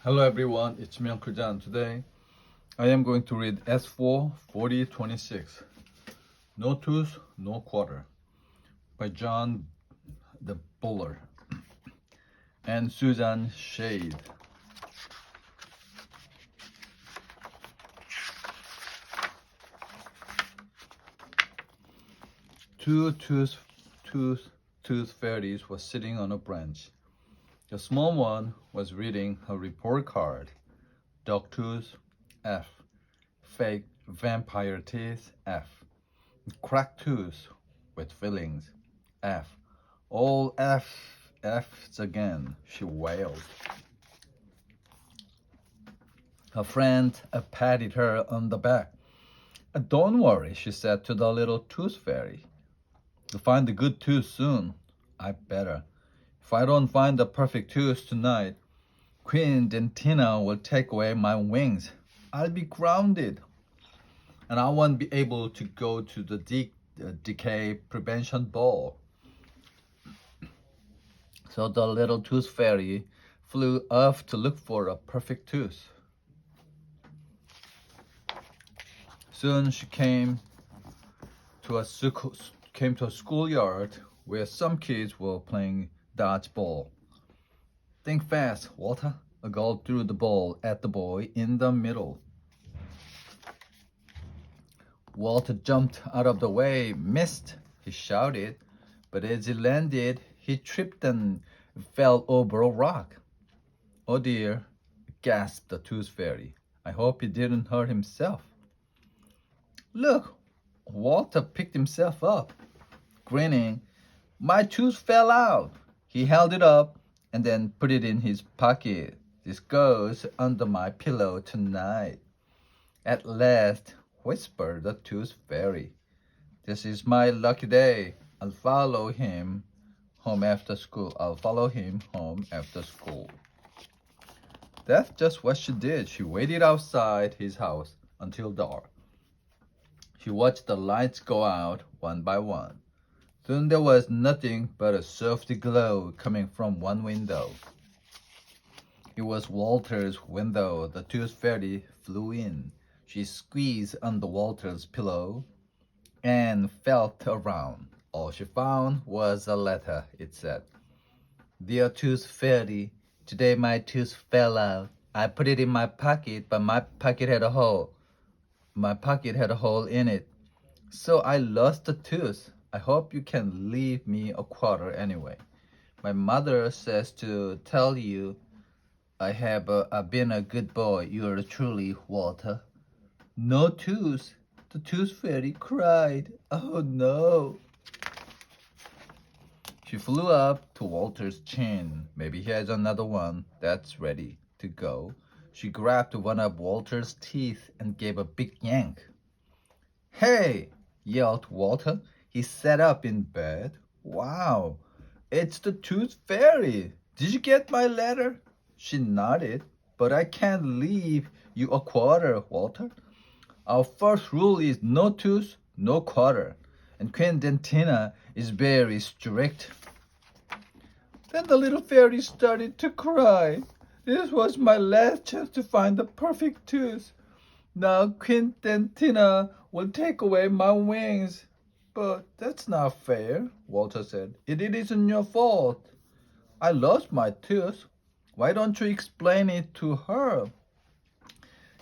Hello everyone, it's me Uncle John. Today I am going to read S4 4026 No Tooth, No Quarter by John the Buller and Susan Shade. Two tooth fairies were sitting on a branch. The small one was reading her report card. Dogtooth, F. Fake vampire teeth, F. Cracked tooth with fillings, F. All F's again, she wailed. Her friend patted her on the back. Don't worry, she said to the little tooth fairy. You'll find a good tooth soon. I better. If I don't find the perfect tooth tonight, Queen Dentina will take away my wings. I'll be grounded. And I won't be able to go to the decay prevention ball. So the little tooth fairy flew off to look for a perfect tooth. Soon she came to a schoolyard where some kids were playing dodgeball. Think fast, Walter. A girl threw the ball at the boy in the middle. Walter jumped out of the way. Missed, he shouted. But as he landed, he tripped and fell over a rock. Oh dear, gasped the tooth fairy. I hope he didn't hurt himself. Look, Walter picked himself up, grinning. My tooth fell out. He held it up and then put it in his pocket. This goes under my pillow tonight. At last, whispered the tooth fairy. This is my lucky day. I'll follow him home after school. That's just what she did. She waited outside his house until dark. She watched the lights go out one by one. Soon there was nothing but a soft glow coming from one window. It was Walter's window. The tooth fairy flew in. She squeezed under Walter's pillow and felt around. All she found was a letter. It said, Dear Tooth Fairy, today my tooth fell out. I put it in my pocket, but my pocket had a hole. My pocket had a hole in it. So I lost the tooth. I hope you can leave me a quarter anyway. My mother says to tell you I've been a good boy. You're truly Walter. No tooth. The tooth fairy cried. Oh no. She flew up to Walter's chin. Maybe he has another one that's ready to go. She grabbed one of Walter's teeth and gave a big yank. Hey, yelled Walter. He sat up in bed. Wow, it's the tooth fairy. Did you get my letter? She nodded. But I can't leave you a quarter, Walter. Our first rule is no tooth, no quarter. And Queen Dentina is very strict. Then the little fairy started to cry. This was my last chance to find the perfect tooth. Now Queen Dentina will take away my wings. But that's not fair, Walter said. It isn't your fault. I lost my tooth. Why don't you explain it to her?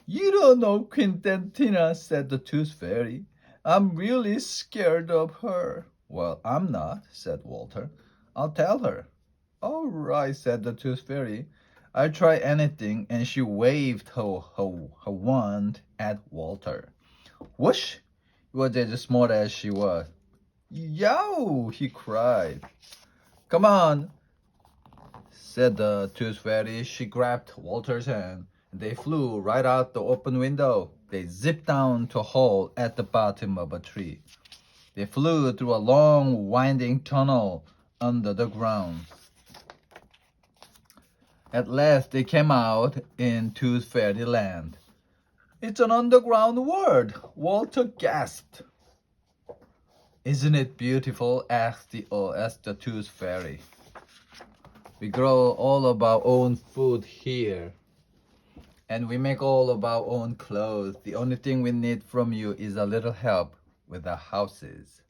You don't know Queen Dentina, said the tooth fairy. I'm really scared of her. Well, I'm not, said Walter. I'll tell her. All right, said the tooth fairy. I'll try anything, and she waved her wand at Walter. Whoosh! He was as smart as she was. Yow! He cried. Come on, said the tooth fairy. She grabbed Walter's hand. They flew right out the open window. They zipped down to a hole at the bottom of a tree. They flew through a long, winding tunnel under the ground. At last they came out in Tooth Fairy Land. It's an underground world, Walter gasped. Isn't it beautiful? Asked the Tooth Fairy. We grow all of our own food here. and we make all of our own clothes. The only thing we need from you is a little help with the houses.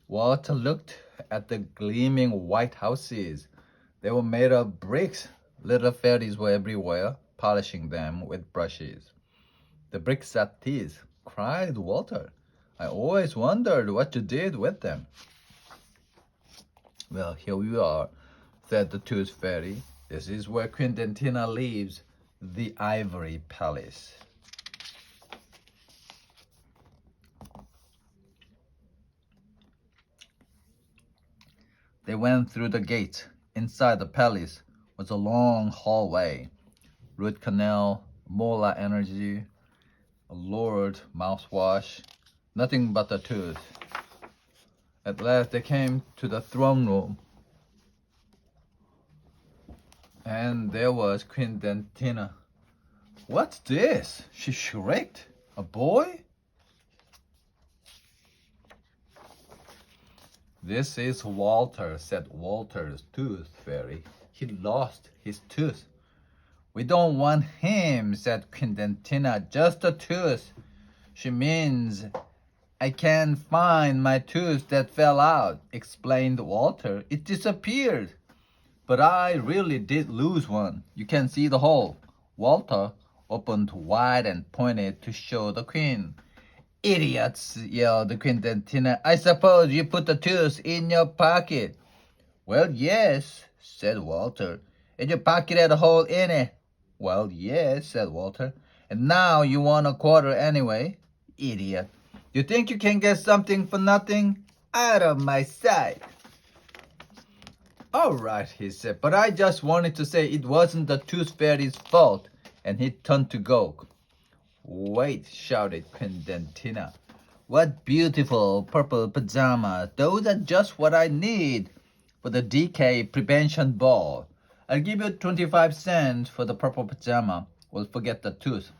Walter looked at the gleaming white houses. They were made of bricks. Little fairies were everywhere, polishing them with brushes. The bricks had teeth, cried Walter. I always wondered what you did with them. Well, here we are, said the Tooth Fairy. This is where Queen Dentina lives, the Ivory Palace. They went through the gate. Inside the palace was a long hallway. Root canal, molar energy, a Lord mouthwash, nothing but the tooth. At last they came to the throne room. And there was Queen Dentina. What's this? She shrieked. A boy? This is Walter, said Walter's Tooth Fairy. He lost his tooth. We don't want him, said Queen Dentina. Just a tooth. She means I can't find my tooth that fell out, explained Walter. It disappeared. But I really did lose one. You can see the hole. Walter opened wide and pointed to show the queen. Idiots, yelled Queen Dentina. I suppose you put the tooth in your pocket. Well, yes, said Walter. And your pocket had a hole in it. Well, yes, said Walter. And now you want a quarter anyway. Idiot. You think you can get something for nothing? Out of my sight. All right, he said, but I just wanted to say it wasn't the Tooth Fairy's fault. And he turned to go. Wait, shouted Queen Dentina. What beautiful purple pajamas. Those are just what I need for the decay prevention ball. I'll give you 25 cents for the purple pajama. We'll forget the tooth.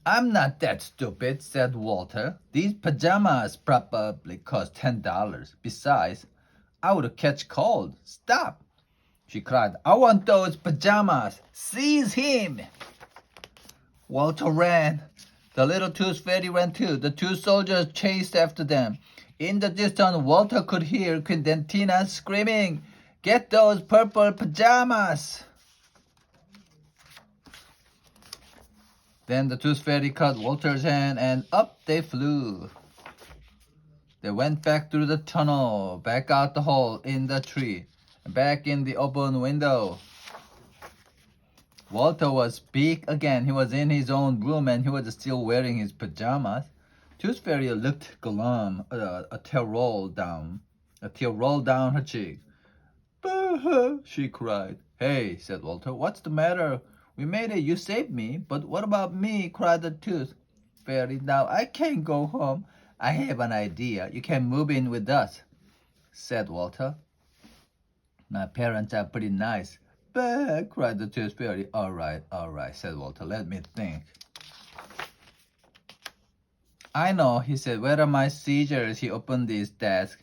I'm not that stupid, said Walter. These pajamas probably cost $10. Besides, I would catch cold. Stop, she cried. I want those pajamas. Seize him. Walter ran. The little Tooth Fairy ran too. The two soldiers chased after them. In the distance, Walter could hear Queen Dentina screaming, Get those purple pajamas! Then the Tooth Fairy caught Walter's hand and up they flew. They went back through the tunnel, back out the hole in the tree, and back in the open window. Walter was big again. He was in his own room and he was still wearing his pajamas. Tooth Fairy looked glum. A tear rolled down her cheek. Boo-hoo, she cried. Hey, said Walter, what's the matter? We made it. You saved me. But what about me? Cried the Tooth Fairy. Now I can't go home. I have an idea. You can move in with us, said Walter. My parents are pretty nice. Bah, cried the Tooth Fairy. All right, said Walter. Let me think. I know, he said. Where are my scissors? He opened his desk.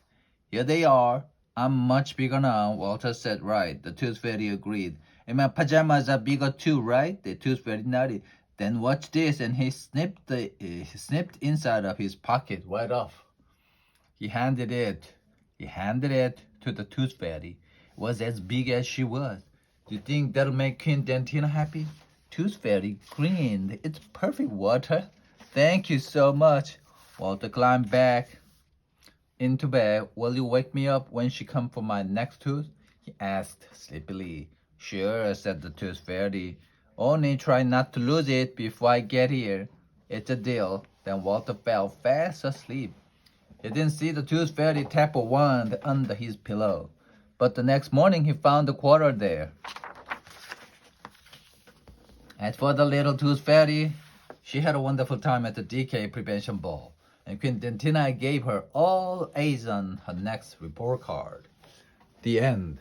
Here they are. I'm much bigger now, Walter said. Right, the Tooth Fairy agreed. And my pajamas are bigger too, right? The Tooth Fairy nodded. Then watch this, and he snipped inside of his pocket right off. He handed it to the Tooth Fairy. It was as big as she was. Do you think that'll make Queen Dentina happy? Tooth Fairy grinned. It's perfect, Walter. Thank you so much. Walter climbed back into bed. Will you wake me up when she comes for my next tooth? He asked sleepily. Sure, said the Tooth Fairy. Only try not to lose it before I get here. It's a deal. Then Walter fell fast asleep. He didn't see the Tooth Fairy tap a wand under his pillow. But the next morning he found the quarter there. As for the little Tooth Fairy, she had a wonderful time at the decay prevention ball. And Queen Dentina gave her all A's on her next report card. The end.